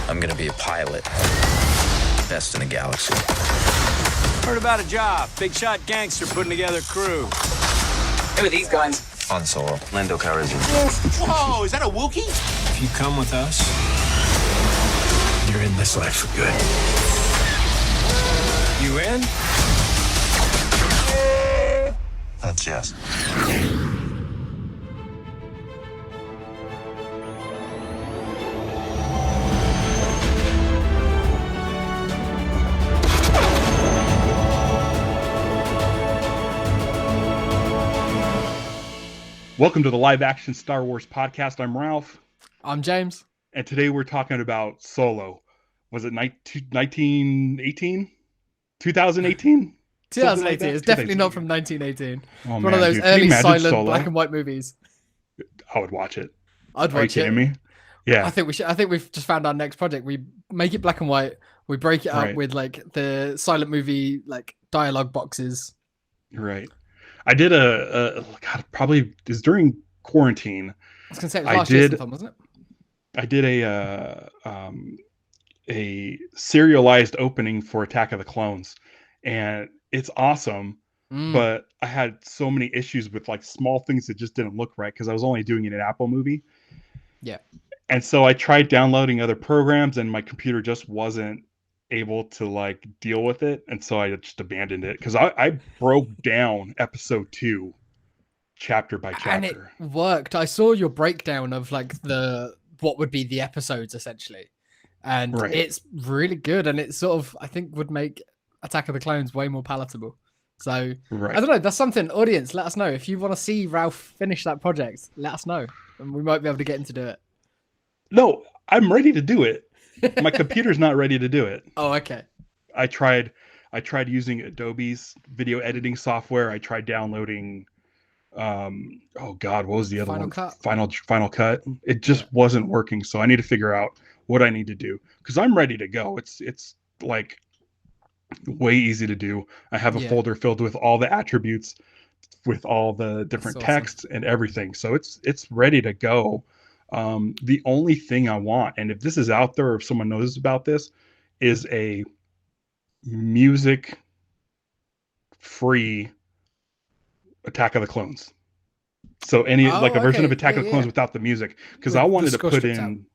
I'm gonna be a pilot. Best in the galaxy. Heard about a job. Big shot gangster putting together a crew. Who are these guys? Han Solo, Lando Calrissian. Whoa, is that a Wookiee? If you come with us, you're in this life for good. You in? That's yes. Welcome to the live action Star Wars podcast. I'm Ralph. I'm James. And today we're talking about Solo. Was it 1918? 2018? 2018. It's definitely not from 1918. Oh, One of those dude. early silent Solo? black and white movies. I would watch it. I'd Are you watch it. kidding me? Yeah. I think we should. I think we've just found our next project. We make it black and white. We break it up Right. with like the silent movie like dialogue boxes. Right. I did God, probably it was during quarantine. I was gonna say it was last year sometime, wasn't it? I did a serialized opening for Attack of the Clones, and it's awesome. But I had so many issues with like small things that just didn't look right because I was only doing an Apple movie. Yeah. And so I tried downloading other programs, and my computer just wasn't able to like deal with it, and so I just abandoned it because I broke down episode 2 chapter by chapter. And it worked. I saw your breakdown of like what would be the episodes essentially, and Right. it's really good. And it sort of I think would make Attack of the Clones way more palatable. So Right. I don't know. That's something. Audience, let us know if you want to see Ralph finish that project. Let us know, and we might be able to get him to do it. No, I'm ready to do it. My computer's not ready to do it. Oh, okay. I tried using Adobe's video editing software. I tried downloading oh god, what was the other Final one? Cut? Final Cut. It just wasn't working, so I need to figure out what I need to do because I'm ready to go. It's like way easy to do. I have a Yeah. folder filled with all the attributes with all the different That's awesome. texts and everything. So it's ready to go. The only thing I want, and if this is out there or if someone knows about this, is a music free Attack of the Clones. So like a version of okay. Attack of the Clones without the music, because With I the wanted to score put strips in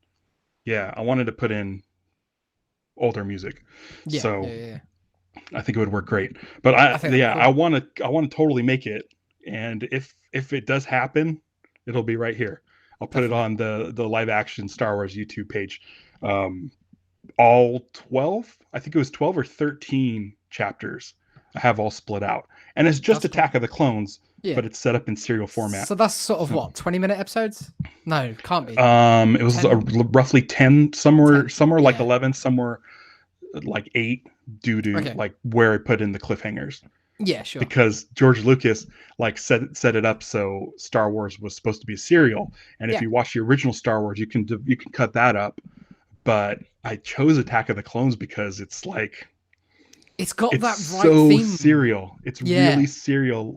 out. I wanted to put in older music. Yeah. So yeah. I think it would work great. But I think that'd be cool. I want to totally make it, and if it does happen, it'll be right here. I'll put it on the live action Star Wars YouTube page. All 12, I think it was 12 or 13 chapters I have all split out. And it's just That's Attack of the Clones, Yeah. but it's set up in serial format. So that's sort of what 20-minute episodes? No, can't be. It was 10? roughly 10, somewhere 10, like yeah. 11, somewhere like 8 due to Okay. like where I put in the cliffhangers. Yeah, sure. Because George Lucas like set it up so Star Wars was supposed to be a serial, and if Yeah. you watch the original Star Wars, you can cut that up. But I chose Attack of the Clones because it's like It's got it's that right so theme. serial. It's Yeah. really serial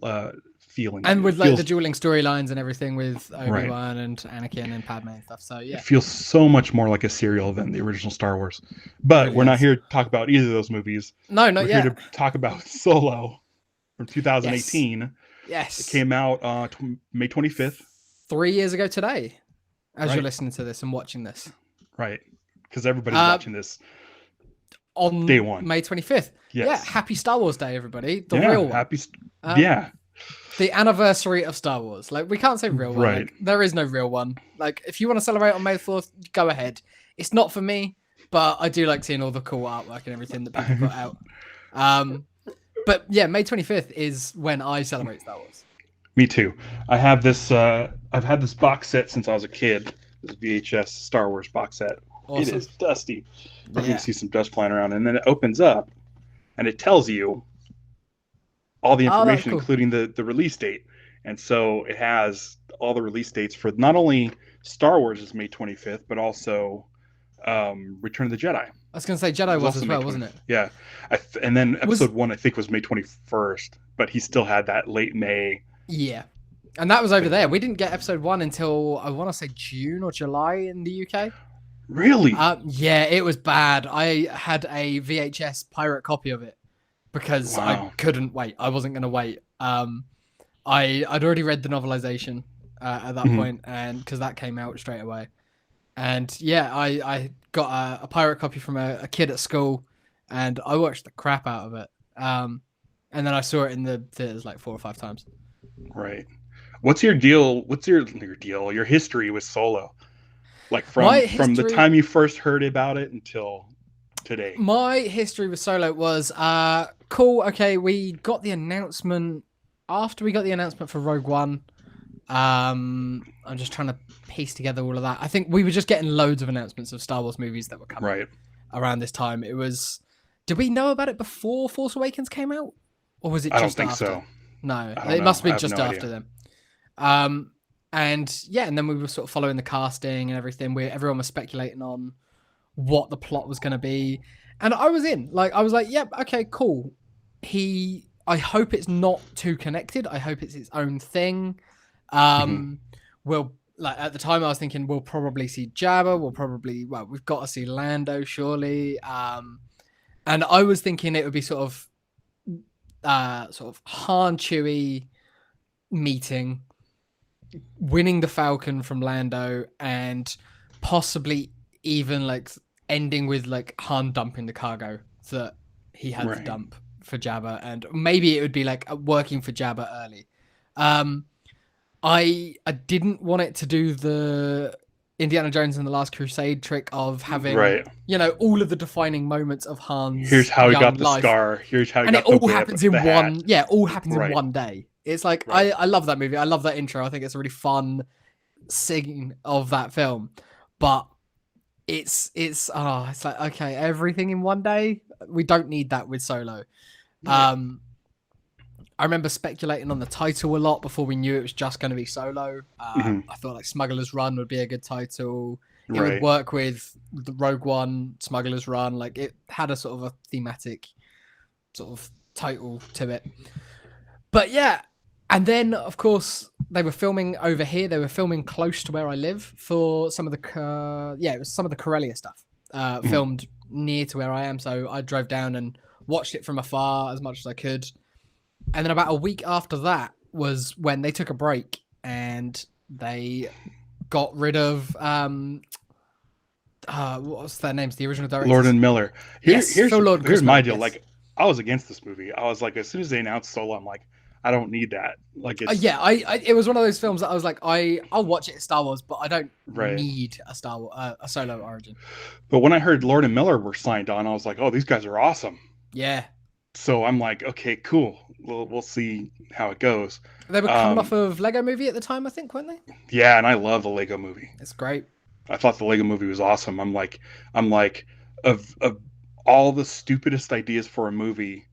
feeling, And with It like feels, the dueling storylines and everything with Obi-Wan and Anakin and Padme and stuff. So yeah. it feels so much more like a serial than the original Star Wars. But Really we're not is. here to talk about either of those movies. No, not We're yet. here to talk about Solo from 2018. Yes. It came out May 25th. 3 years ago today, as Right. you're listening to this and watching this. Right. Because everybody's watching this On day one. May 25th. Yes. Yeah, happy Star Wars Day, everybody. The Yeah, real one. happy. Um, The anniversary of Star Wars. Like, we can't say real one. Right. Like, there is no real one. Like, if you want to celebrate on May 4th, go ahead. It's not for me, but I do like seeing all the cool artwork and everything that people put out. But yeah, May 25th is when I celebrate Star Wars. Me too. I have this. I've had this box set since I was a kid. This VHS Star Wars box set. It Awesome. is dusty. You Yeah. can see some dust flying around, and then it opens up, and it tells you all the Oh, that's information, cool. including the release date. And so it has all the release dates for not only Star Wars is May 25th, but also Return of the Jedi. I was going to say Jedi was also as May well, wasn't it? 20th. Yeah. And then Was- episode 1, I think, was May 21st, but he still had that late May. Yeah. And that was over there. We didn't get episode 1 until, I want to say, June or July in the UK. Really? Yeah, it was bad. I had a VHS pirate copy of it because I Wow. couldn't wait. I wasn't going to wait. I'd already read the novelization at that Mhm. point, and because that came out straight away. And yeah, I got a pirate copy from a kid at school, and I watched the crap out of it. And then I saw it in the theaters like 4 or 5 times. Right. What's your deal? What's your deal? Your history with Solo? Like My from the history- time you first heard about it until today. My history with Solo was cool. Okay, we got the announcement after we got the announcement for Rogue One. I'm just trying to piece together all of that. I think we were just getting loads of announcements of Star Wars movies that were coming Right. around this time. It was. Did we know about it before Force Awakens came out, or was it I just don't think after? so. No, I don't it know. must have I been have just no after idea. them. And yeah, and then we were sort of following the casting and everything. Everyone was speculating on what the plot was going to be, and I was in. Like, I was like, yep, okay, cool. I hope it's not too connected. I hope it's its own thing. We'll, like, at the time I was thinking we'll probably see Jabba. We've got to see Lando, surely. And I was thinking it would be sort of Han Chewie meeting, winning the Falcon from Lando, and possibly even like ending with like Han dumping the cargo that he had to Right. dump for Jabba, and maybe it would be like working for Jabba early. I didn't want it to do the Indiana Jones and the Last Crusade trick of having Right. all of the defining moments of Han's Here's how he young got the life. scar. Here's how he And got it all the whip, happens in the hat. one. Yeah, all happens Right. in one day. It's like Right. I love that movie. I love that intro. I think it's a really fun scene of that film. But it's like, okay, everything in one day. We don't need that with Solo. Yeah. I remember speculating on the title a lot before we knew it was just going to be Solo. Mhm. I thought like Smuggler's Run would be a good title. It Right. would work with the Rogue One, Smuggler's Run. Like, it had a sort of a thematic sort of title to it. But yeah, and then of course they were filming over here. They were filming close to where I live for some of the it was some of the Corellia stuff filmed near to where I am. So I drove down and watched it from afar as much as I could. And then about a week after that was when they took a break and they got rid of what's their names? The original directors. Lord and Miller. Yes, Phil Lord, Here's Chris my Miller, deal. yes. Like, I was against this movie. I was like, as soon as they announced Solo, I'm like, I don't need that. Like, it's It was one of those films that I was like, I'll watch it as Star Wars, but I don't Right. need a a Solo origin. But when I heard Lord and Miller were signed on, I was like, oh, these guys are awesome. Yeah, So I'm like, okay, cool. We'll see how it goes. they were coming off of Lego Movie at the time, I think, weren't they? Yeah, and I love the Lego Movie. It's great. I thought the Lego Movie was awesome. I'm like, of all the stupidest ideas for a movie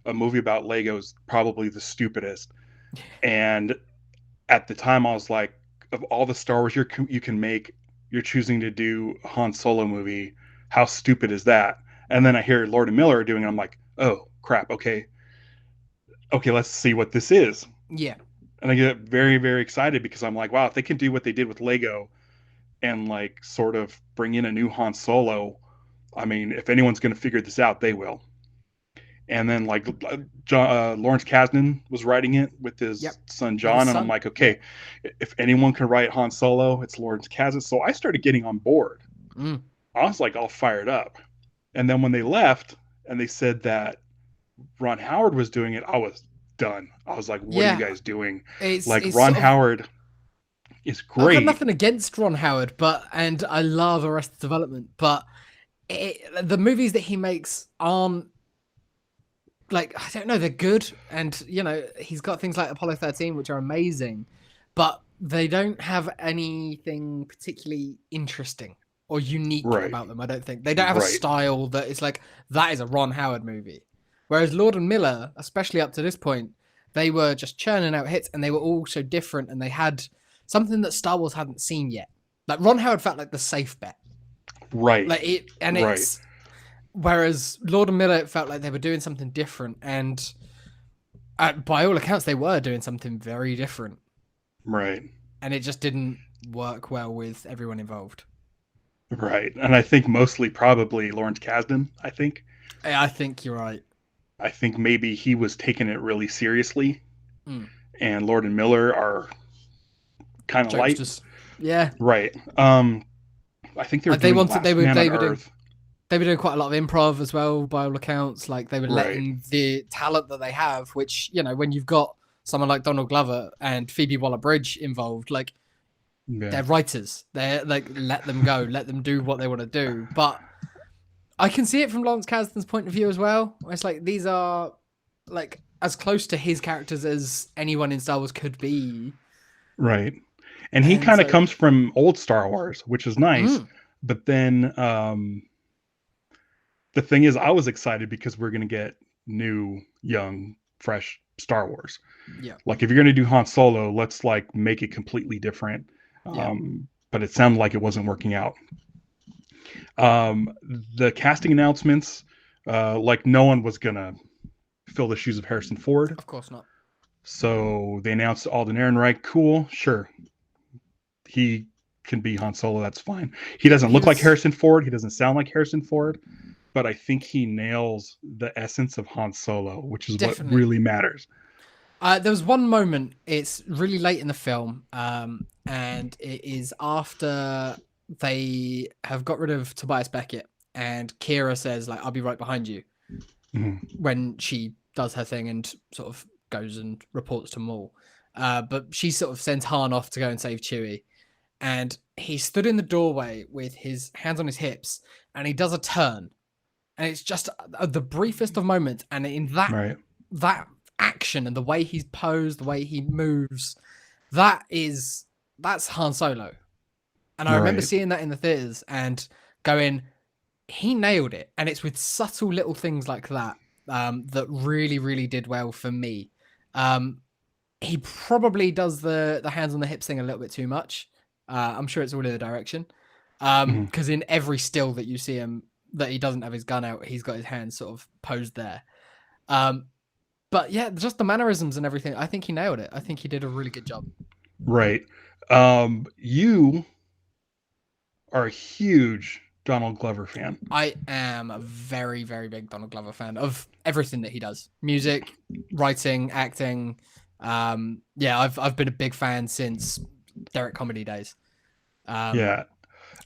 about Legos probably the stupidest. And at the time, I was like, of all the Star Wars you can make, you're choosing to do a Han Solo movie. How stupid is that? And then I hear Lord and Miller doing it. I'm like, oh crap. Okay, let's see what this is. Yeah, And I get very, very excited because I'm like, wow, if they can do what they did with Lego and like sort of bring in a new Han Solo, I mean, if anyone's going to figure this out, they will. And then like Lawrence Kasdan was writing it with his son John, and I'm like, okay, if anyone can write Han Solo, it's Lawrence Kasdan. So I started getting on board. I was like all fired up. And then when they left and they said that Ron Howard was doing it, I was done. I was like, what are you guys doing? it's Ron Howard is I've great. got nothing against Ron Howard, and I love Arrested Development, but the movies that he makes aren't, like, I don't know, they're good, and he's got things like Apollo 13, which are amazing, but they don't have anything particularly interesting or unique about them. I don't think they don't have a style that is like, that is a Ron Howard movie. Whereas Lord and Miller, especially up to this point, they were just churning out hits, and they were all so different, and they had something that Star Wars hadn't seen yet. Like, Ron Howard felt like the safe bet. Right. Like it's whereas Lord and Miller, it felt like they were doing something different, and by all accounts, they were doing something very different. Right. And it just didn't work well with everyone involved. Right. And I think mostly probably Lawrence Kasdan, I think you're right. I think maybe he was taking it really seriously, Mm. and Lord and Miller are kind of light. Jokesters. Yeah. Right. I think they were They doing wanted Last Man on they were doing Earth. they were doing quite a lot of improv as well, by all accounts. Like they were Right. letting the talent that they have, which, you know, when you've got someone like Donald Glover and Phoebe Waller-Bridge involved, like Yeah. they're writers. They're like, let them go, let them do what they want to do. But I can see it from Lawrence Kasdan's point of view as well. It's like these are like as close to his characters as anyone in Star Wars could be. Right. And he And kind of so- comes from old Star Wars, which is nice. Mm. But then the thing is, I was excited because we're going to get new, young, fresh Star Wars. Yeah. Like, if you're going to do Han Solo, let's like make it completely different. Yeah. But it sounded like it wasn't working out. The casting announcements, like no one was going to fill the shoes of Harrison Ford. Of course not. So they announced Alden Ehrenreich. Cool, sure. He can be Han Solo. That's fine. He doesn't look like Harrison Ford. He doesn't sound like Harrison Ford. But I think he nails the essence of Han Solo, which is what really matters. There was one moment. It's really late in the film, and it is after they have got rid of Tobias Beckett, and Qi'ra says, "Like, I'll be right behind you." Mm-hmm. When she does her thing and sort of goes and reports to Maul, but she sort of sends Han off to go and save Chewie, and he stood in the doorway with his hands on his hips, and he does a turn, and it's just the briefest of moments, and in that action and the way he's posed, the way he moves, that's Han Solo. And I remember seeing that in the theaters and going, he nailed it. And it's with subtle little things like that that really, really did well for me. He probably does the hands on the hips thing a little bit too much. I'm sure it's all in the direction. Because in every still that you see him, that he doesn't have his gun out, he's got his hands sort of posed there. But yeah, just the mannerisms and everything, I think he nailed it. I think he did a really good job. Right. You are a huge Donald Glover fan. I am a very, very big Donald Glover fan of everything that he does. Music, writing, acting. Yeah, I've been a big fan since Derek Comedy days. Yeah.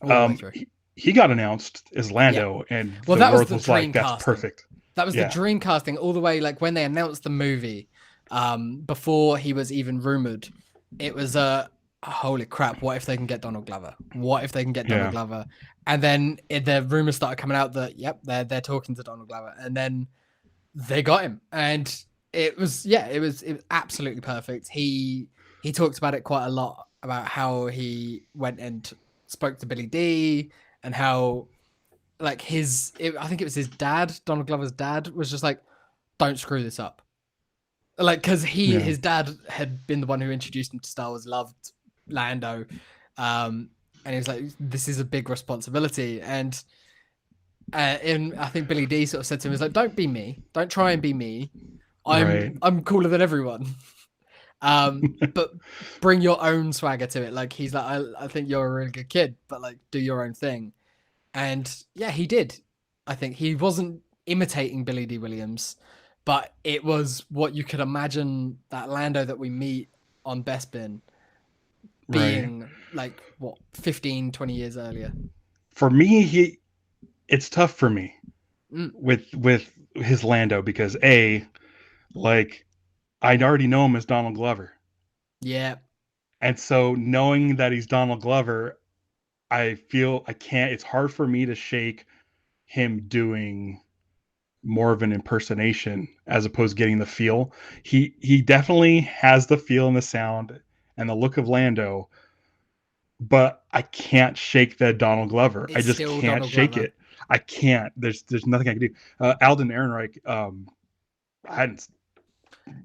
All the way through. He got announced as Lando, and well, the that was world the was dream like, that's casting. perfect. That was the dream casting all the way, like when they announced the movie, before he was even rumored. It was holy crap, what if they can get Donald Glover? What if they can get Donald Glover? And then the rumors started coming out that, yep, they're talking to Donald Glover. And then they got him. And it was absolutely perfect. He talked about it quite a lot, about how he went and spoke to Billy D and how like I think it was his dad, Donald Glover's dad, was just like, don't screw this up. Like, because his dad had been the one who introduced him to Star Wars, loved Lando, and he was like, "This is a big responsibility." And I think Billy D sort of said to him, "Is like, don't be me, don't try and be me. I'm cooler than everyone, but bring your own swagger to it." Like he's like, "I think you're a really good kid, but like do your own thing." And yeah, he did. I think he wasn't imitating Billy D. Williams, but it was what you could imagine that Lando that we meet on Bespin being like, what, 15, 20 years earlier. For me, it's tough for me with his Lando because like I already know him as Donald Glover. Yeah. And so knowing that he's Donald Glover, I feel it's hard for me to shake him doing more of an impersonation as opposed to getting the feel. He definitely has the feel and the sound and the look of Lando, but I can't shake that Donald Glover. I just can't shake it. I can't. There's nothing I can do. Alden Ehrenreich, I hadn't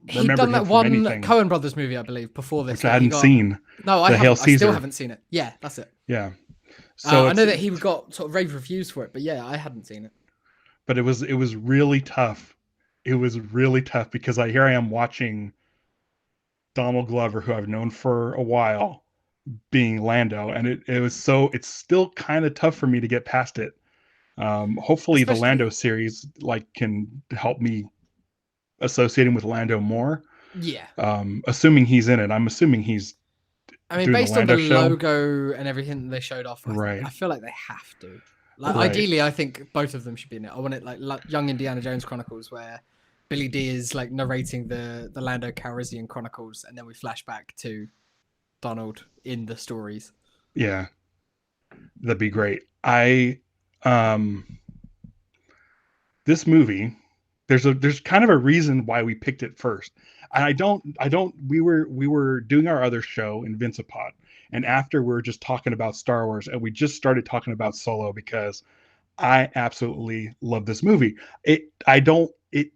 He'd done that one Coen Brothers movie, I believe, before this. Which I hadn't seen. No, I still haven't seen it. Yeah, that's it. Yeah. So I know that he got sort of rave reviews for it, but yeah, I hadn't seen it. But it was really tough. It was really tough because here I am watching Donald Glover, who I've known for a while, being Lando, and it's still kind of tough for me to get past it. Hopefully the Especially- Lando series like can help me associate him with Lando more. Yeah. Assuming he's in it. I'm assuming he's I mean, doing based the on the Lando show. logo and everything that they showed off, Right. I feel like they have to. Like, Right. ideally, I think both of them should be in it. I want it like Young Indiana Jones Chronicles, where Billy D is like narrating the Lando Calrissian Chronicles, and then we flash back to Donald in the stories. Yeah, that'd be great. This movie, there's kind of a reason why we picked it first. And I don't we were doing our other show in Vincipod, and after we were just talking about Star Wars, and we just started talking about Solo because I absolutely love this movie. It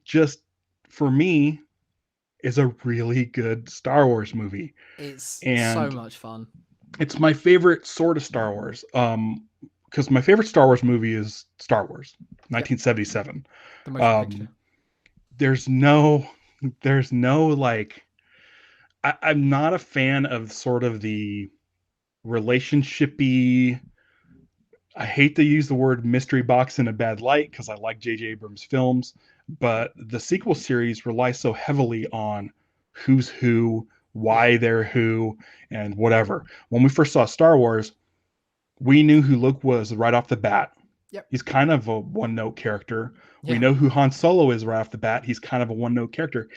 just for me is a really good Star Wars movie. It's And so much fun. it's my favorite sort of Star Wars. Because my favorite Star Wars movie is Star Wars, 1977. The motion picture. There's no like, I'm not a fan of sort of the relationshipy. I hate to use the word mystery box in a bad light because I like J.J. Abrams' films, but the sequel series relies so heavily on who's who, why they're who, and whatever. When we first saw Star Wars, we knew who Luke was right off the bat. Yep. He's kind of a one-note character. Yeah. We know who Han Solo is right off the bat. He's kind of a one-note character.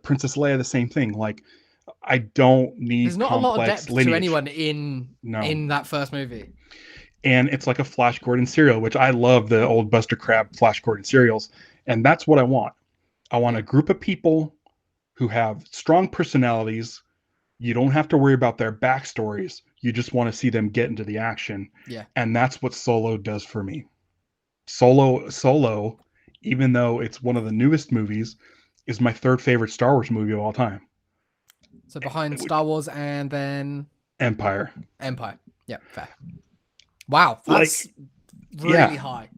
Princess Leia, the same thing. Like, I don't need There's not a lot of complex depth lineage. to anyone in that first movie. And it's like a Flash Gordon serial, which I love the old Buster Crabbe Flash Gordon serials. And that's what I want. I want a group of people who have strong personalities. You don't have to worry about their backstories. You just want to see them get into the action. Yeah. And that's what Solo does for me. Solo, even though it's one of the newest movies, is my third favorite Star Wars movie of all time. So behind Star Wars and then Empire. Yeah, fair. Wow, that's really high.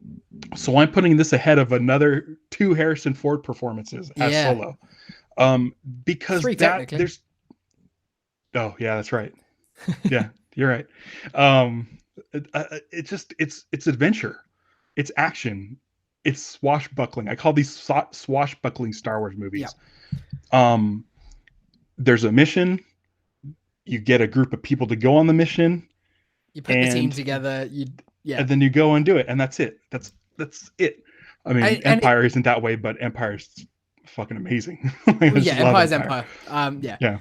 So I'm putting this ahead of another 2 Harrison Ford performances as Solo. Because 3 technically. there's oh yeah, that's right. Yeah, you're right. It's adventure, it's action, it's swashbuckling. I call these swashbuckling Star Wars movies. Yeah. There's a mission. You get a group of people to go on the mission. You put the team together. And then you go and do it, and that's it. That's it. I mean, Empire isn't that way, but Empire's fucking amazing. Empire's Empire. Yeah.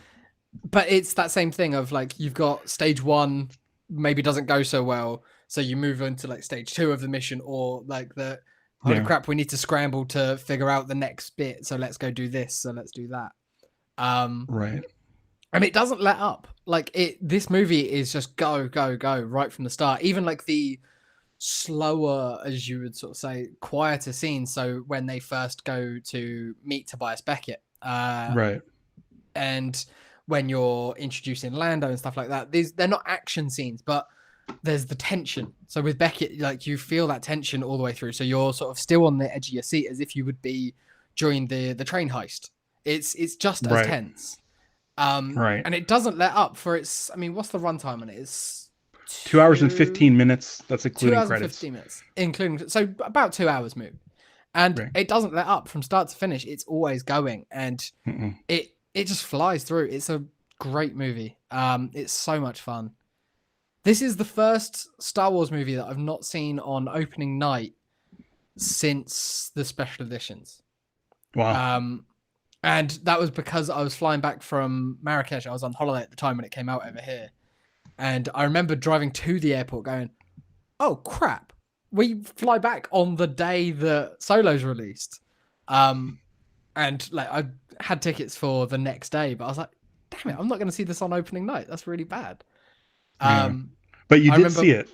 But it's that same thing of like, you've got stage 1 maybe doesn't go so well, so you move into like stage 2 of the mission, or like holy crap, we need to scramble to figure out the next bit, so let's go do this, so let's do that. Right. And it doesn't let up. Like, this movie is just go right from the start. Even like the slower, as you would sort of say, quieter scenes. So when they first go to meet Tobias Beckett, right, and when you're introducing Lando and stuff like that, they're not action scenes, but there's the tension. So with Beckett, like, you feel that tension all the way through. So you're sort of still on the edge of your seat as if you would be during the train heist. It's just as tense. Right. And it doesn't let up for its. I mean, what's the runtime on it? It's 2 hours and 15 minutes. That's including 2 hours credits. And 15 minutes, including, so about 2 hours movie, and it doesn't let up from start to finish. It's always going, and it just flies through. It's a great movie. It's so much fun. This is the first Star Wars movie that I've not seen on opening night since the special editions. Wow. And that was because I was flying back from Marrakesh. I was on holiday at the time when it came out over here. And I remember driving to the airport going, oh, crap. We fly back on the day that Solo's released. And like, I had tickets for the next day, but I was like, damn it, I'm not going to see this on opening night. That's really bad. But you did see it.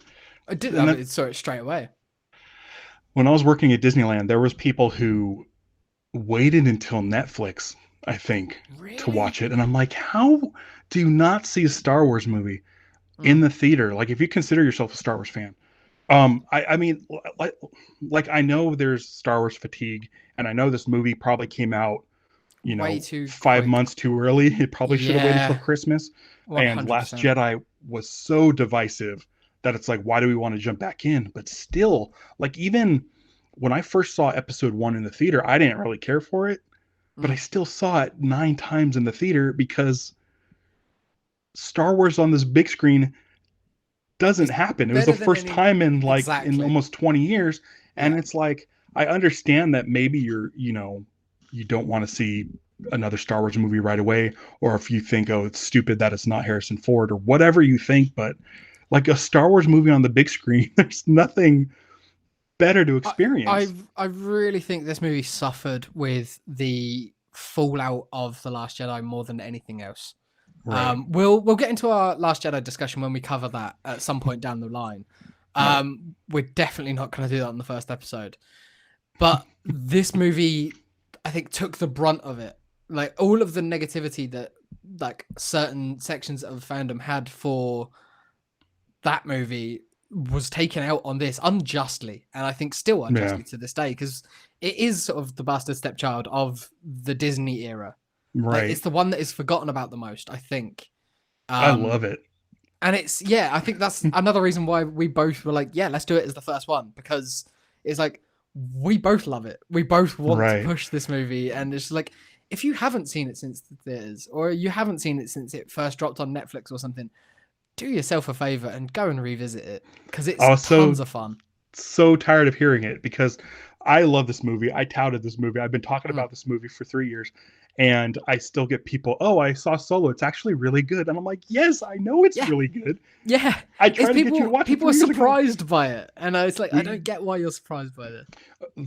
I did. I saw it straight away. When I was working at Disneyland, there was people who waited until Netflix, I think, to watch it. And I'm like, how do you not see a Star Wars movie in the theater? Like, if you consider yourself a Star Wars fan. I mean, like I know there's Star Wars fatigue, and I know this movie probably came out Way too 5 quick. months too early. It probably should have waited till Christmas. 100%. And Last Jedi was so divisive that it's like, why do we want to jump back in? But still, like, even when I first saw episode 1 in the theater, I didn't really care for it, but I still saw it 9 times in the theater because Star Wars on this big screen doesn't happen. It was the first time in in almost 20 years. And it's like, I understand that maybe you don't want to see another Star Wars movie right away, or if you think, oh, it's stupid that it's not Harrison Ford, or whatever you think, but like a Star Wars movie on the big screen, there's nothing better to experience. I really think this movie suffered with the fallout of The Last Jedi more than anything else. Right. We'll get into our Last Jedi discussion when we cover that at some point down the line. We're definitely not going to do that in the first episode. But this movie, I think, took the brunt of it. Like, all of the negativity that like certain sections of fandom had for that movie was taken out on this unjustly, and I think still unjustly to this day, because it is sort of the bastard stepchild of the Disney era. Right. Like, it's the one that is forgotten about the most, I think. I love it. And it's, I think that's another reason why we both were like, let's do it as the first one, because it's like, we both love it. We both want to push this movie. And it's like, if you haven't seen it since the theaters, or you haven't seen it since it first dropped on Netflix or something, do yourself a favor and go and revisit it, because it's tons of fun. So tired of hearing it, because I love this movie. I touted this movie. I've been talking about this movie for 3 years, and I still get people, oh, I saw Solo. It's actually really good. And I'm like, yes, I know it's really good. Yeah. I try to get you to watch it. People are surprised by it. And it's like, I don't get why you're surprised by this.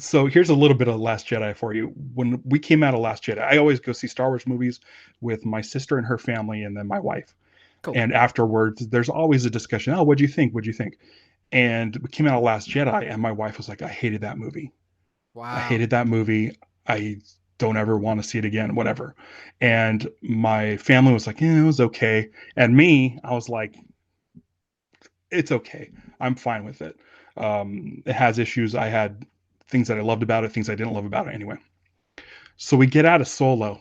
So here's a little bit of Last Jedi for you. When we came out of Last Jedi, I always go see Star Wars movies with my sister and her family, and then my wife. Cool. And afterwards, there's always a discussion. Oh, what'd you think? What'd you think? And we came out of Last Jedi, and my wife was like, I hated that movie. Wow. I hated that movie. I don't ever want to see it again, whatever. And my family was like, it was okay. And me, I was like, it's okay. I'm fine with it. It has issues. I had things that I loved about it, things I didn't love about it anyway. So we get out of Solo,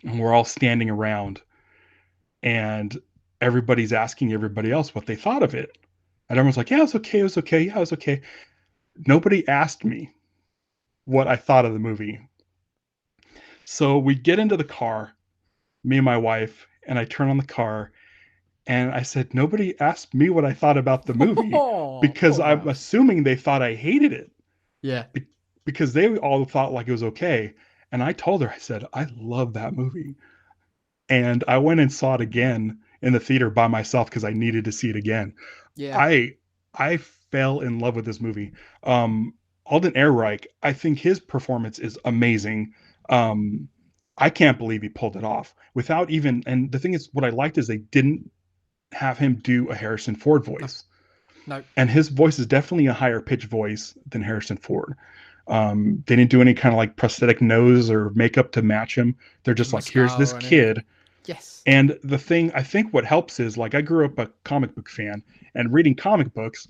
and we're all standing around, and everybody's asking everybody else what they thought of it. And everyone's like, yeah, it was okay. It was okay. Yeah, it was okay. Nobody asked me what I thought of the movie. So we get into the car, me and my wife, and I turn on the car, and I said, nobody asked me what I thought about the movie, because I'm assuming they thought I hated it. Yeah. Because they all thought like it was okay. And I told her, I said, I love that movie. And I went and saw it again in the theater by myself because I needed to see it again. Yeah. I fell in love with this movie. Alden Ehrenreich, I think his performance is amazing. I can't believe he pulled it off without even, and the thing is, what I liked is they didn't have him do a Harrison Ford voice. No. And his voice is definitely a higher pitch voice than Harrison Ford. They didn't do any kind of like prosthetic nose or makeup to match him. They're just like, here's this kid. Yes. And the thing, I think what helps is, like, I grew up a comic book fan, and reading comic books,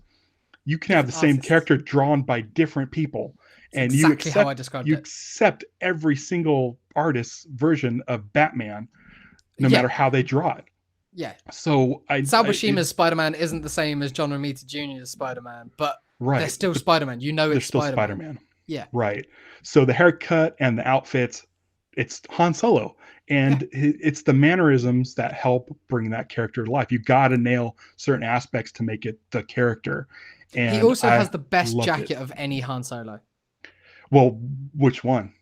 you can have the same character drawn by different people. And exactly how I described it. You accept every single artist's version of Batman, no matter how they draw it. Yeah. So Sal Buscema's Spider-Man isn't the same as John Romita Jr.'s Spider-Man, but they're still Spider-Man. You know, it's still Spider-Man. Yeah. Right. So the haircut and the outfits, it's Han Solo. And it's the mannerisms that help bring that character to life. You got to nail certain aspects to make it the character. And he also has the best jacket of any Han Solo. Well, which one?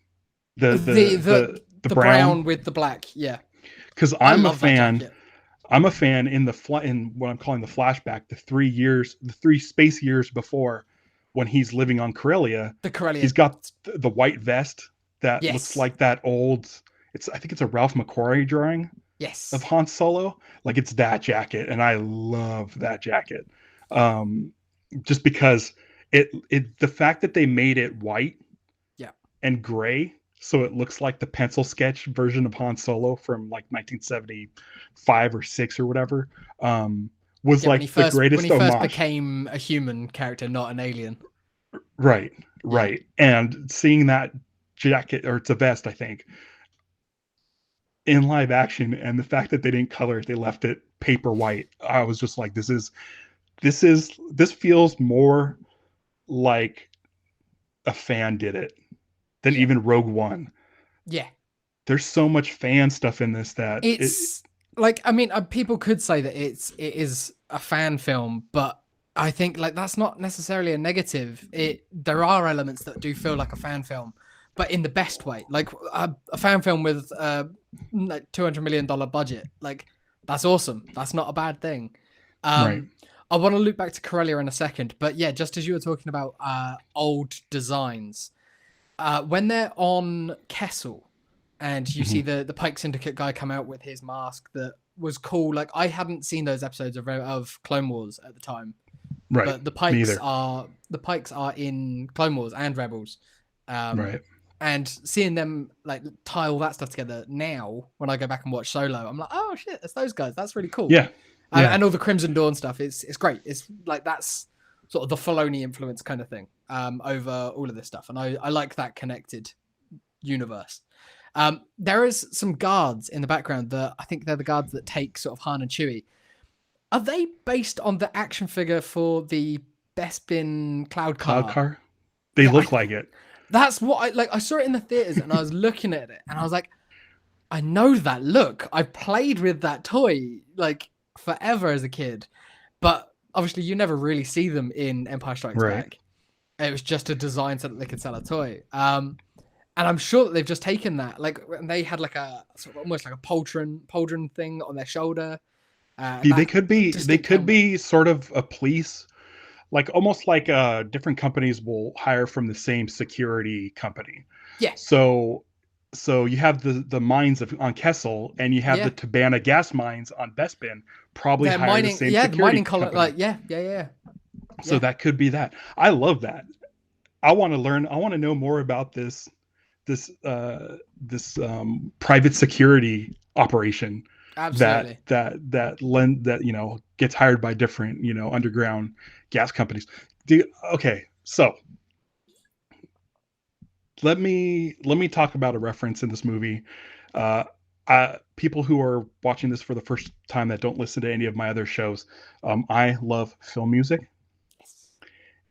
The brown with the black. Yeah. Because I'm a fan. I'm a fan in what I'm calling the flashback, the 3 space years before, when he's living on Corellia. The Corellia. He's got the white vest that looks like that old. I think it's a Ralph McQuarrie drawing. Yes. Of Han Solo. Like, it's that jacket, and I love that jacket. Just because the fact that they made it white and gray, so it looks like the pencil sketch version of Han Solo from like 1975 or 6 or whatever, was like the greatest homage. When he first became a human character, not an alien. Right. And seeing that jacket, or it's a vest, I think, in live action, and the fact that they didn't color it, they left it paper white. I was just like, this feels more like a fan did it than even Rogue One. Yeah. There's so much fan stuff in this that it's like, I mean, people could say that it is a fan film, but I think like that's not necessarily a negative. There are elements that do feel like a fan film, but in the best way. Like a fan film with like $200 million budget, like that's awesome. That's not a bad thing. Right. I want to loop back to Corellia in a second, but yeah, just as you were talking about old designs, when they're on Kessel and you see the Pike Syndicate guy come out with his mask that was cool. Like I hadn't seen those episodes of Clone Wars at the time, right? But the Pikes are in Clone Wars and Rebels, right? And seeing them like tie all that stuff together now, when I go back and watch Solo, I'm like, oh shit, it's those guys. That's really cool. Yeah. And all the Crimson Dawn stuff is great. It's like that's sort of the Filoni influence kind of thing over all of this stuff, and I like that connected universe. There is some guards in the background that I think they're the guards that take sort of Han and Chewie. Are they based on the action figure for the Bespin Cloud Car? They look like it. That's what I like. I saw it in the theaters and I was looking at it and I was like, I know that look. I played with that toy like forever as a kid, but obviously you never really see them in Empire Strikes Back. It was just a design so that they could sell a toy. And I'm sure that they've just taken that, like they had like a sort of almost like a pauldron thing on their shoulder. They could be sort of a police, like almost like different companies will hire from the same security company. Yeah. So you have the mines on Kessel, and you have the Tabana gas mines on Bespin. Probably hire mining, the same the security mining company. like yeah. So that could be that. I love that. I want to learn. I want to know more about this private security operation. Absolutely. that gets hired by different underground gas companies. Okay, so let me talk about a reference in this movie. People who are watching this for the first time that don't listen to any of my other shows, I love film music.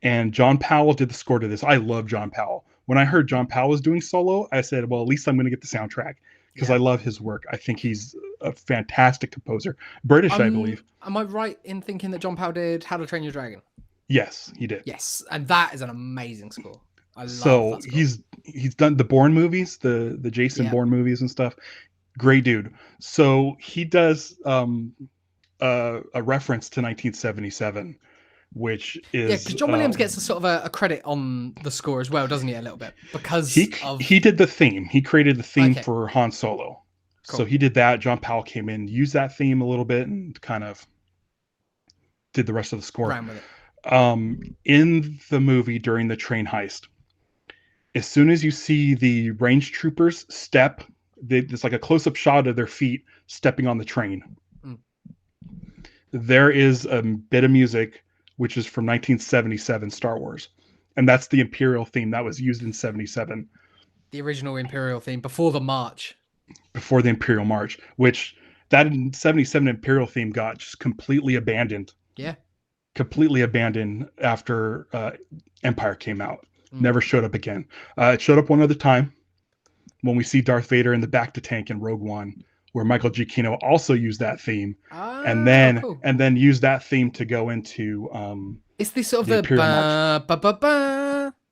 And John Powell did the score to this. I love John Powell. When I heard John Powell was doing solo, I said, well, at least I'm going to get the soundtrack because I love his work. I think he's a fantastic composer. British, I believe. Am I right in thinking that John Powell did How to Train Your Dragon? Yes, he did. Yes, and that is an amazing score. I love that score. He's done the Bourne movies, the Jason Bourne movies and stuff. Great dude. So he does a reference to 1977. Which is because John Williams gets a sort of a credit on the score as well, doesn't he? A little bit because he did the theme. He created the theme for Han Solo, so he did that. John Powell came in, used that theme a little bit, and kind of did the rest of the score. Ran with it. In the movie during the train heist, as soon as you see the range troopers step, there's like a close-up shot of their feet stepping on the train. There is a bit of music which is from 1977 Star Wars. And that's the Imperial theme that was used in 77. The original Imperial theme before the march. Before the Imperial March, which that in 77 Imperial theme got just completely abandoned. Yeah. Completely abandoned after Empire came out. Never showed up again. It showed up one other time when we see Darth Vader in the Bacta tank in Rogue One, where Michael Giacchino also used that theme, and then used that theme to go into. It's the sort of the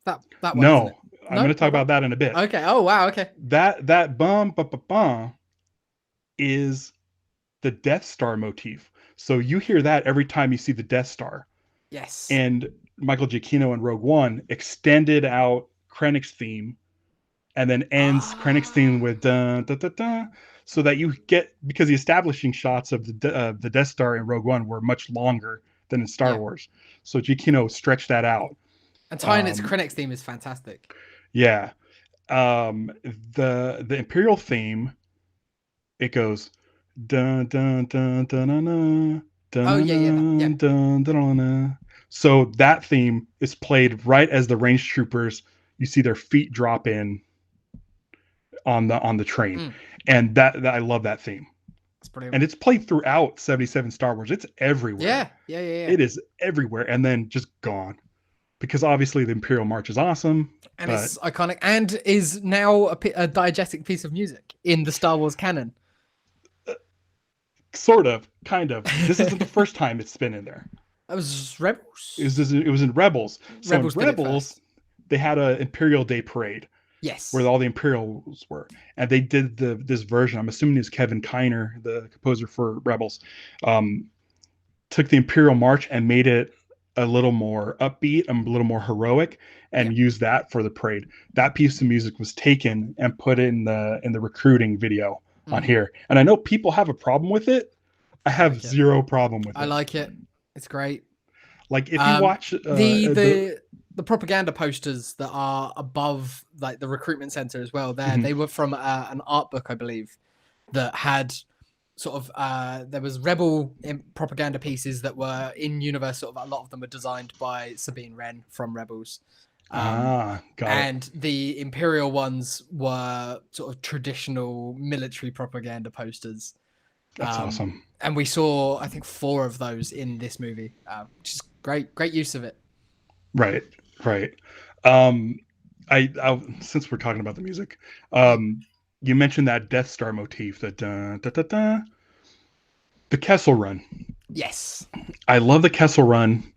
that one. No, I'm going to talk about that in a bit. Okay. Oh wow. Okay. That bum ba ba ba is the Death Star motif. So you hear that every time you see the Death Star. Yes. And Michael Giacchino in Rogue One extended out Krennic's theme, and then ends Krennic's theme with da da da da. So that you get, because the establishing shots of the Death Star in Rogue One were much longer than in Star Wars. So Giacchino stretched that out. And tying it to Krennic's theme is fantastic. Yeah. The Imperial theme, it goes dun dun dun dun dun dun dun dun dun dun. So that theme is played right as the range troopers, you see their feet drop in on the train. And that I love that theme. It's brilliant. And it's played throughout 77 Star Wars. It's everywhere. Yeah. It is everywhere, and then just gone. Because obviously the Imperial March is awesome. And it's iconic and is now a diegetic piece of music in the Star Wars canon. Sort of, kind of. This isn't the first time it's been in there. That was Rebels? It was in Rebels. So Rebels in Rebels, they had an Imperial Day parade. Yes. Where all the Imperials were. And they did this version. I'm assuming it's Kevin Kiner, the composer for Rebels. Took the Imperial March and made it a little more upbeat, a little more heroic, and used that for the parade. That piece of music was taken and put in the recruiting video on here. And I know people have a problem with it. I have zero problem with it. I like it. It's great. Like if you watch the propaganda posters that are above like the recruitment center as well, they were from an art book, I believe, that had sort of there was rebel propaganda pieces that were in universe. Sort of a lot of them were designed by Sabine Wren from Rebels. Got and the Imperial ones were sort of traditional military propaganda posters. That's awesome. And we saw, I think, 4 of those in this movie, which is great use of it. Right. I since we're talking about the music, you mentioned that Death Star motif, that the Kessel Run. Yes, I love the Kessel Run.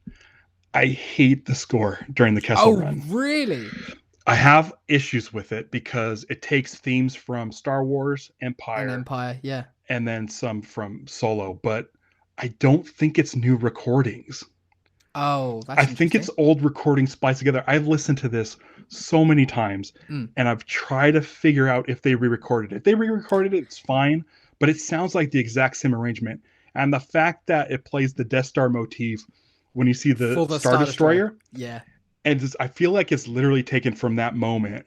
I hate the score during the Kessel Run. Oh, really? I have issues with it because it takes themes from Star Wars, Empire, yeah, and then some from Solo, but I don't think it's new recordings. Oh, that's I think it's old recordings spliced together. I've listened to this so many times, and I've tried to figure out if they re-recorded it. If they re-recorded it, it's fine, but it sounds like the exact same arrangement. And the fact that it plays the Death Star motif when you see the Star Destroyer, yeah, and I feel like it's literally taken from that moment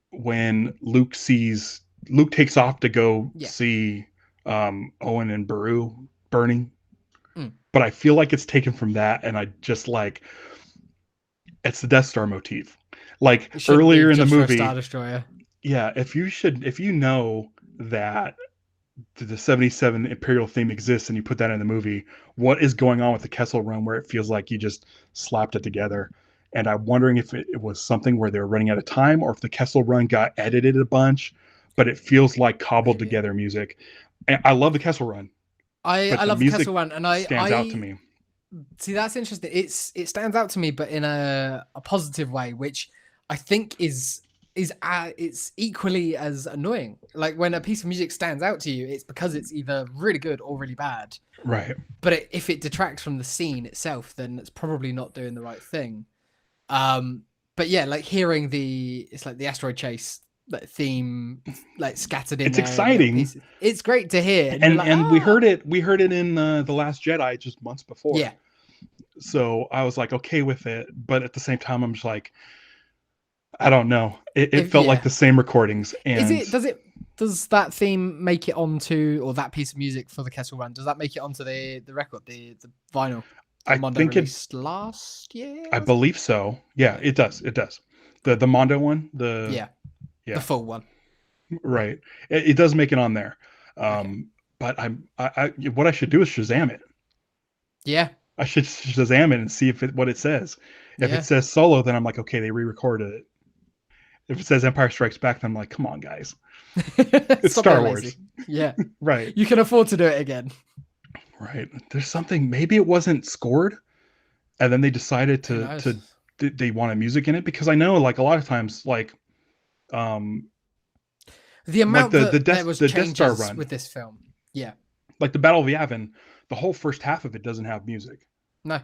when Luke takes off to go see Owen and Beru burning. But I feel like it's taken from that, and I just like it's the Death Star motif. Like earlier in the movie, Star Destroyer. Yeah, if you know that the 77 Imperial theme exists and you put that in the movie, what is going on with the Kessel Run where it feels like you just slapped it together? And I'm wondering if it was something where they were running out of time, or if the Kessel Run got edited a bunch, but it feels like cobbled together music. And I love the Kessel Run. I love the Kessel Run, and stands out to me. See, that's interesting. It stands out to me, but in a positive way, which I think is it's equally as annoying. Like when a piece of music stands out to you, it's because it's either really good or really bad. Right. But if it detracts from the scene itself, then it's probably not doing the right thing. But yeah, like hearing it's like the asteroid chase theme like scattered in. It's there exciting. It's great to hear, and we heard it in The Last Jedi just months before. Yeah. So I was like okay with it, but at the same time I'm just like, I don't know. It felt like the same recordings. And does that theme make it onto, or that piece of music for the Kessel Run, does that make it onto the record, the vinyl? I think it's last year. I believe so. Yeah, it does. It does. The Mondo one. The full one. Right. It does make it on there. But what I should do is Shazam it. Yeah. I should Shazam it and see what it says. If it says Solo, then I'm like, okay, they re-recorded it. If it says Empire Strikes Back, then I'm like, come on, guys. It's Star Wars. Yeah. Right. You can afford to do it again. Right. There's something, maybe it wasn't scored, and then they decided they wanted music in it, because I know like a lot of times like the amount like that there was the changes Death Star run with this film. Yeah. Like the Battle of Yavin, the whole first half of it doesn't have music. No.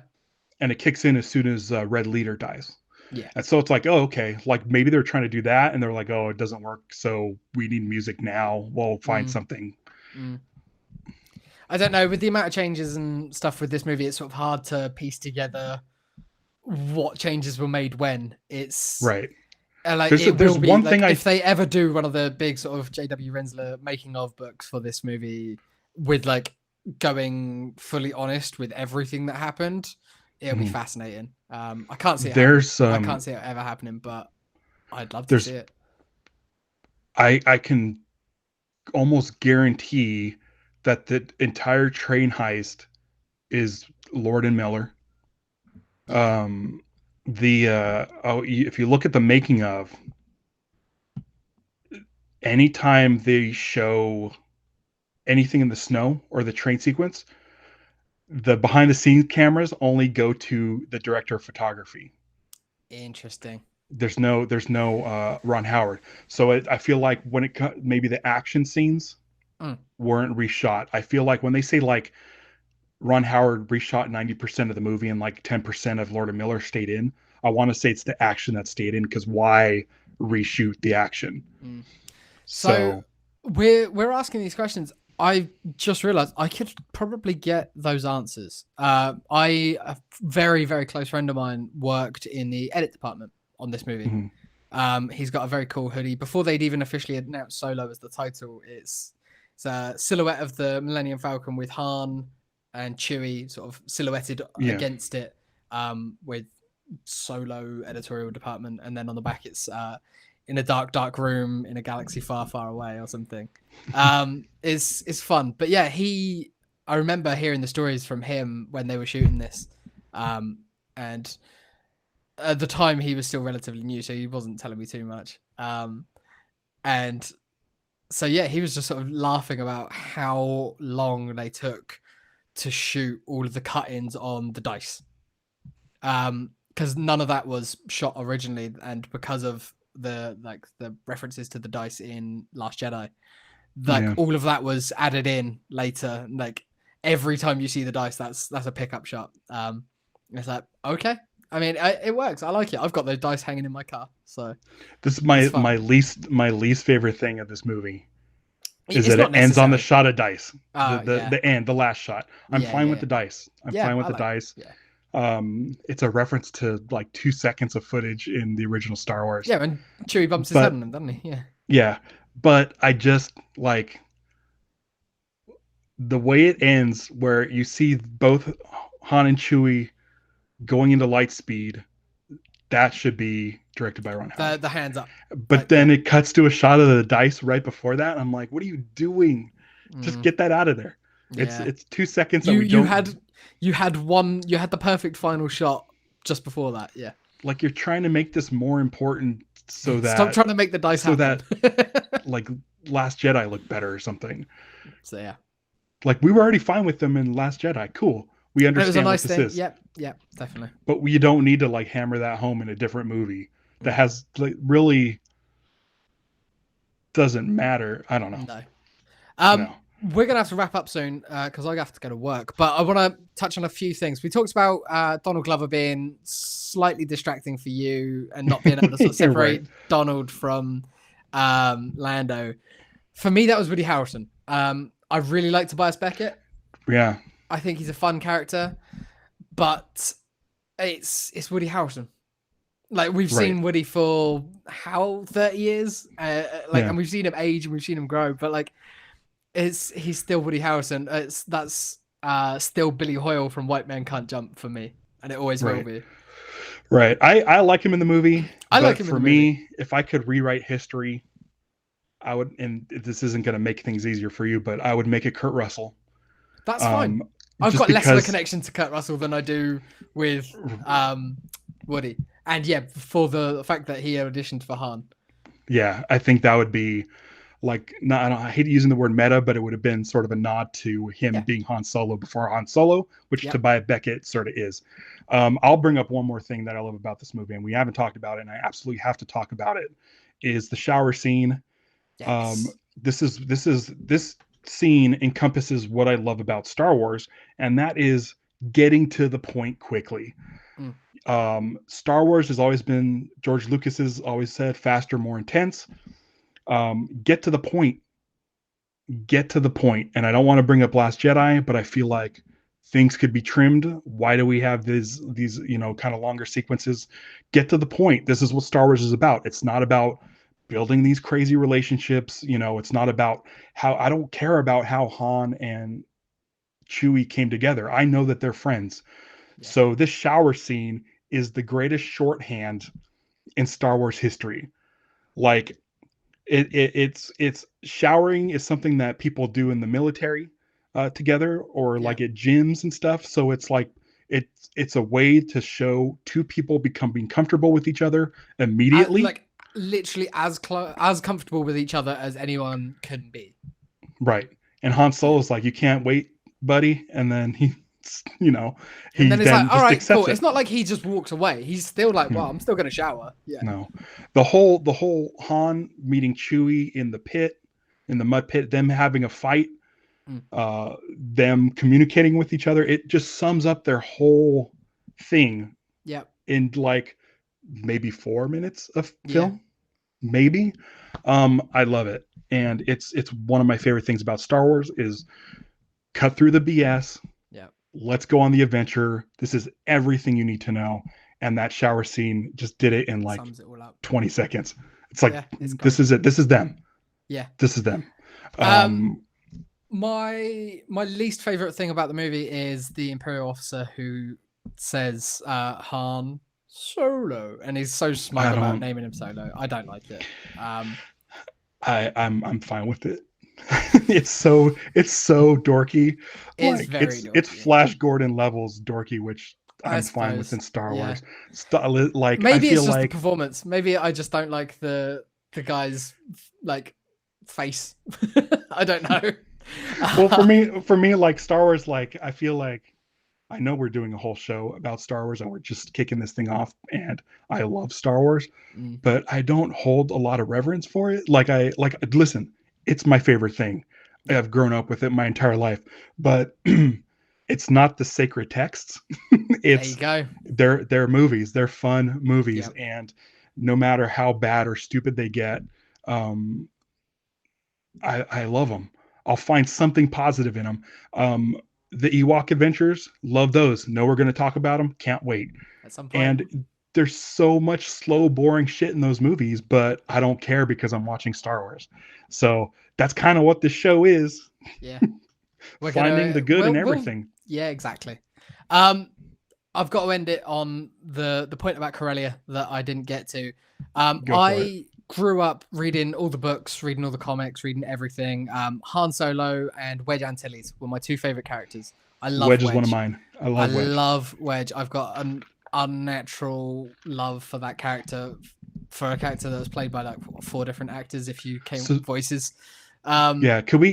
And it kicks in as soon as Red Leader dies. Yeah. And so it's like, oh, okay. Like maybe they're trying to do that and they're like, oh, it doesn't work, so we need music now. We'll find something. I don't know. With the amount of changes and stuff with this movie, it's sort of hard to piece together what changes were made when. It's right. Like there's one thing if they ever do one of the big sort of J.W. Rensler making of books for this movie with like going fully honest with everything that happened, it'll be fascinating. I can't see it. I can't see it ever happening, but I'd love to see it. I can almost guarantee that the entire train heist is Lord and Miller. Um, if you look at the making of, anytime they show anything in the snow or the train sequence, the behind the scenes cameras only go to the director of photography. Interesting. There's no Ron Howard. So I feel like when maybe the action scenes weren't reshot. I feel like when they say like Ron Howard reshot 90% of the movie and like 10% of Lord and Miller stayed in, I want to say it's the action that stayed in, because why reshoot the action? So we're asking these questions. I just realized I could probably get those answers. A very, very close friend of mine worked in the edit department on this movie. He's got a very cool hoodie. Before they'd even officially announced Solo as the title, it's a silhouette of the Millennium Falcon with Han and Chewie sort of silhouetted against it, with Solo editorial department, and then on the back it's in a dark room in a galaxy far, far away or something. It's fun. But yeah, I remember hearing the stories from him when they were shooting this. And at the time he was still relatively new, so he wasn't telling me too much. And so yeah, he was just sort of laughing about how long they took to shoot all of the cut-ins on the dice. Because none of that was shot originally, and because of the references to the dice in Last Jedi, all of that was added in later. Like every time you see the dice, that's a pickup shot. It's like, okay, I mean, it works. I like it. I've got those dice hanging in my car. So this is my least favorite thing of this movie is it's that it ends on the shot of dice. The last shot. I'm fine with the dice. I'm fine with the dice. Yeah. It's a reference to like 2 seconds of footage in the original Star Wars. Yeah, when Chewie bumps his head on him, doesn't he? Yeah. Yeah, but I just like the way it ends, where you see both Han and Chewie going into light speed. That should be directed by Ron Howard. The hands up. But then it cuts to a shot of the dice right before that. I'm like, what are you doing? Just get that out of there. Yeah. It's 2 seconds. You had the perfect final shot just before that. Yeah. Like you're trying to make this more important so that stop trying to make the dice happen. That like Last Jedi look better or something. So yeah. Like we were already fine with them in Last Jedi. Cool. We understand what this is. Yep, definitely. But we don't need to like hammer that home in a different movie that has like really doesn't matter. I don't know. No. We're gonna have to wrap up soon because I have to go to work. But I want to touch on a few things. We talked about Donald Glover being slightly distracting for you and not being able to sort of separate right. Donald from Lando. For me, that was Woody Harrelson. I really like Tobias Beckett. Yeah. I think he's a fun character, but it's Woody Harrelson. Like we've seen Woody for 30 years, and we've seen him age and we've seen him grow, but like he's still Woody Harrelson. That's still Billy Hoyle from White Man Can't Jump for me, and it always will be. Right. I like him in the movie. I like him for me, if I could rewrite history, I would, and this isn't going to make things easier for you, but I would make it Kurt Russell. That's fine. I've got less of a connection to Kurt Russell than I do with Woody. And yeah, for the fact that he auditioned for Han. Yeah, I think that would be like, I hate using the word meta, but it would have been sort of a nod to him being Han Solo before Han Solo, which Tobias Beckett sort of is. I'll bring up one more thing that I love about this movie, and we haven't talked about it, and I absolutely have to talk about it, is the shower scene. Yes. This scene encompasses what I love about Star Wars, and that is getting to the point quickly. Star Wars has always been, George Lucas has always said, faster, more intense. Get to the point. And I don't want to bring up Last Jedi, but I feel like things could be trimmed. Why do we have these kind of longer sequences? Get to the point. This is what Star Wars is about. It's not about building these crazy relationships. It's not about I don't care about how Han and Chewie came together. I know that they're friends. Yeah. So this shower scene is the greatest shorthand in Star Wars history. Like, It's showering is something that people do in the military together, or Yeah. like at gyms and stuff. So it's like it's a way to show two people becoming comfortable with each other immediately. Like literally as comfortable with each other as anyone can be. Right. And Han Solo's like, you can't wait, buddy. And then he, he And then it's like, all just right, accepts cool. it. It's not like he just walked away. He's still like, well, I'm still gonna shower. Yeah. No, the whole Han meeting Chewie in the pit, in the mud pit, them having a fight, them communicating with each other. It just sums up their whole thing. Yeah. In like maybe 4 minutes of film, maybe. I love it, and it's one of my favorite things about Star Wars is cut through the BS. Yeah. Let's go on the adventure. This is everything you need to know. And that shower scene just did it in like Sums it all up. 20 seconds. It's like, it's this is it. This is them. Yeah. This is them. My least favorite thing about the movie is the Imperial officer who says Han Solo, and he's so smug about naming him Solo. I don't like it. I'm fine with it. it's so dorky. It's very dorky. It's Flash Gordon levels dorky, which I'm fine with in Star Wars. Like maybe I feel it's just like the performance. Maybe I just don't like the guy's like face. I don't know. Well, for me, like Star Wars, like I feel like I know we're doing a whole show about Star Wars and we're just kicking this thing off, and I love Star Wars, but I don't hold a lot of reverence for it. Listen, it's my favorite thing. I've grown up with it my entire life, but it's not the sacred texts. It's there you go. They're movies. They're fun movies, and no matter how bad or stupid they get, I love them. I'll find something positive in them. The Ewok Adventures, love those. Know we're going to talk about them. Can't wait. At some point. And there's so much slow, boring shit in those movies, but I don't care because I'm watching Star Wars. So that's kind of what this show is. Yeah. Finding the good in everything. Yeah, exactly. I've got to end it on the point about Corellia that I didn't get to. I grew up reading all the books, reading all the comics, reading everything. Han Solo and Wedge Antilles were my two favorite characters. I love Wedge. Wedge is one of mine. I love Wedge. I've got an unnatural love for that character, for a character that was played by like 4 different actors if you came with voices. Yeah, can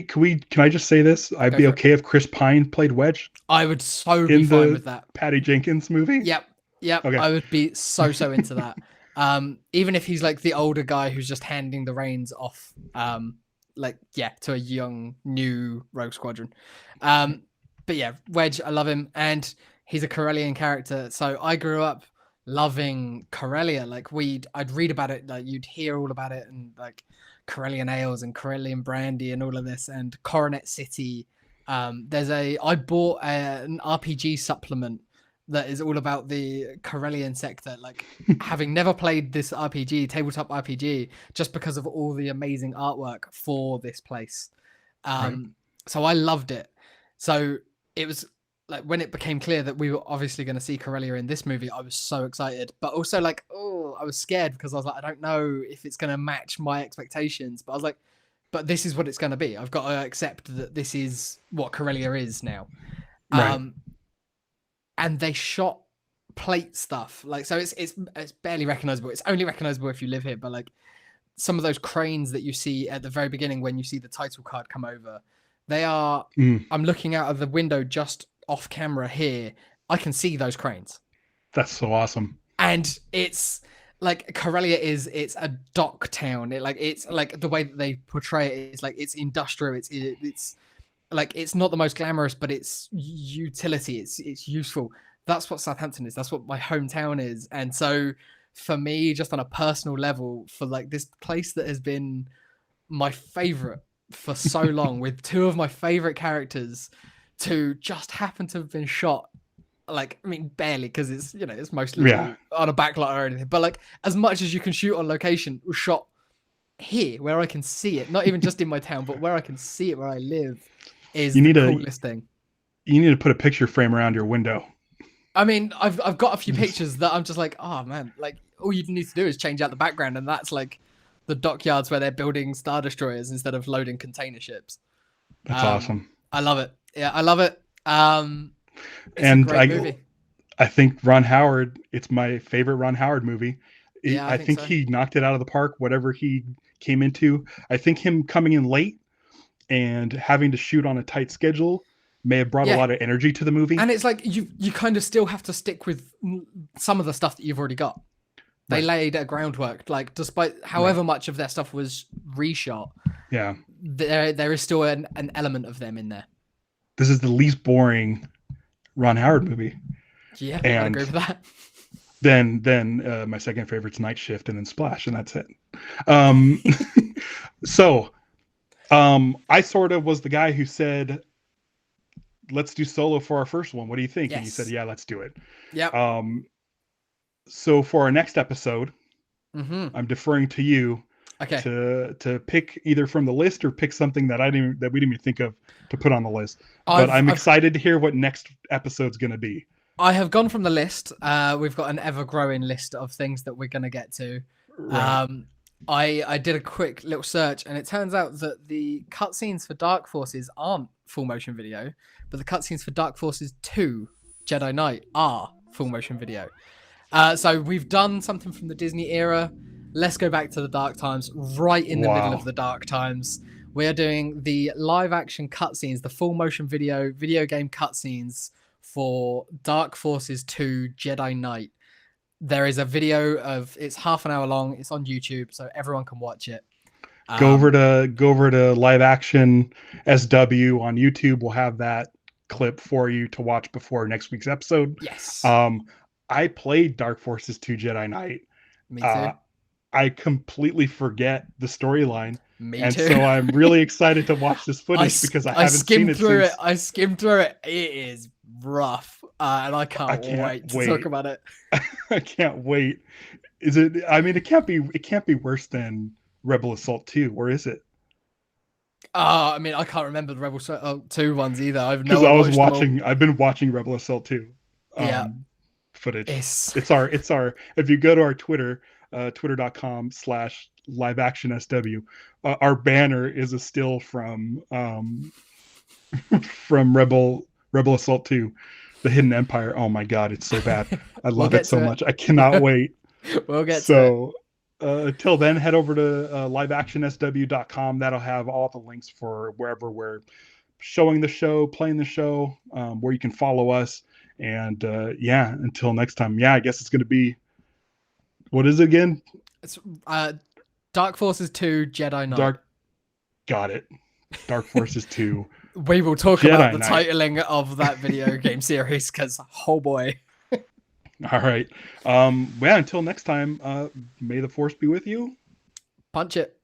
I just say this? I'd be okay if Chris Pine played Wedge. I would be fine with that. Patty Jenkins movie. Yep. Okay. I would be so into that. Even if he's like the older guy who's just handing the reins off, to a young new Rogue Squadron. But yeah, Wedge, I love him, and he's a Corellian character. So I grew up loving Corellia. Like I'd read about it, like you'd hear all about it, and like Corellian ales and Corellian brandy and all of this, and Coronet City. I bought an RPG supplement that is all about the Corellian sector, like having never played this tabletop RPG, just because of all the amazing artwork for this place. So I loved it. So it was like when it became clear that we were obviously going to see Corellia in this movie, I was so excited, but also like, I was scared because I was like, I don't know if it's going to match my expectations, but I was like, but this is what it's going to be. I've got to accept that this is what Corellia is now. And they shot plate stuff, like, so it's barely recognizable. It's only recognizable if you live here, but like some of those cranes that you see at the very beginning when you see the title card come over, they are I'm looking out of the window just off camera here, I can see those cranes. That's so awesome. And it's like Corellia it's a dock town. It's like the way that they portray it is like it's industrial, it's like it's not the most glamorous, but it's utility, it's useful. That's what Southampton is. That's what my hometown is. And so for me, just on a personal level, for like this place that has been my favorite for so long, with 2 of my favorite characters, to just happen to have been shot, like, I mean, barely, because it's, it's mostly on a backlot or anything, but like as much as you can shoot on location was shot here where I can see it, not even just in my town, but where I can see it where I live, is the coolest thing. You need to put a picture frame around your window. I mean, I've got a few pictures that I'm just like, oh man, like all you need to do is change out the background, and that's like the dockyards where they're building Star Destroyers instead of loading container ships. That's awesome. I love it. Yeah, I love it. It's And a great movie. I think Ron Howard, it's my favorite Ron Howard movie. Yeah, I think so. he knocked it out of the park, whatever he came into. I think him coming in late and having to shoot on a tight schedule may have brought a lot of energy to the movie. And it's like you kind of still have to stick with some of the stuff that you've already got. They laid a groundwork, like despite however much of their stuff was reshot. Yeah, there is still an element of them in there. This is the least boring Ron Howard movie. Yeah, and I agree with that. Then my second favorite's Night Shift, and then Splash, and that's it. So I sort of was the guy who said, let's do Solo for our first one. What do you think? Yes. And you said, yeah, let's do it. Yeah. So for our next episode, I'm deferring to you to pick either from the list or pick something that we didn't even think of to put on the list. But I'm excited to hear what next episode's going to be. I have gone from the list. We've got an ever-growing list of things that we're going to get to. Right. I did a quick little search, and it turns out that the cutscenes for Dark Forces aren't full motion video, but the cutscenes for Dark Forces 2 Jedi Knight are full motion video. So we've done something from the Disney era. Let's go back to the dark times, right in the middle of the dark times. We are doing the live action cutscenes, the full motion video game cutscenes for Dark Forces 2 Jedi Knight. There is a video it's half an hour long. It's on YouTube, so everyone can watch it. Go over to Live Action SW on YouTube. We'll have that clip for you to watch before next week's episode. Yes. I played Dark Forces 2 Jedi Knight. Me too. I completely forget the storyline. Me and too. So I'm really excited to watch this footage because I haven't seen it since. I skimmed through it. It is rough. And I can't wait to talk about it. I can't wait. Is it? I mean, it can't be worse than Rebel Assault 2, or is it? I mean, I can't remember the Rebel Assault 2 ones either. I've been watching Rebel Assault 2. Footage. It's our. If you go to our Twitter, twitter.com/liveactionsw, our banner is a still from Rebel Assault 2, The Hidden Empire. Oh my God, it's so bad. I love it so much. I cannot wait. We'll get to it. Till then, head over to liveactionsw.com. That'll have all the links for wherever we're showing the show, playing the show, where you can follow us. And until next time, I guess it's going to be, what is it again? It's Dark Forces 2 Jedi Knight. Got it. Dark Forces 2. We will talk Jedi about the Knight. titling of that video game series because, oh boy. All right. Until next time, may the Force be with you. Punch it.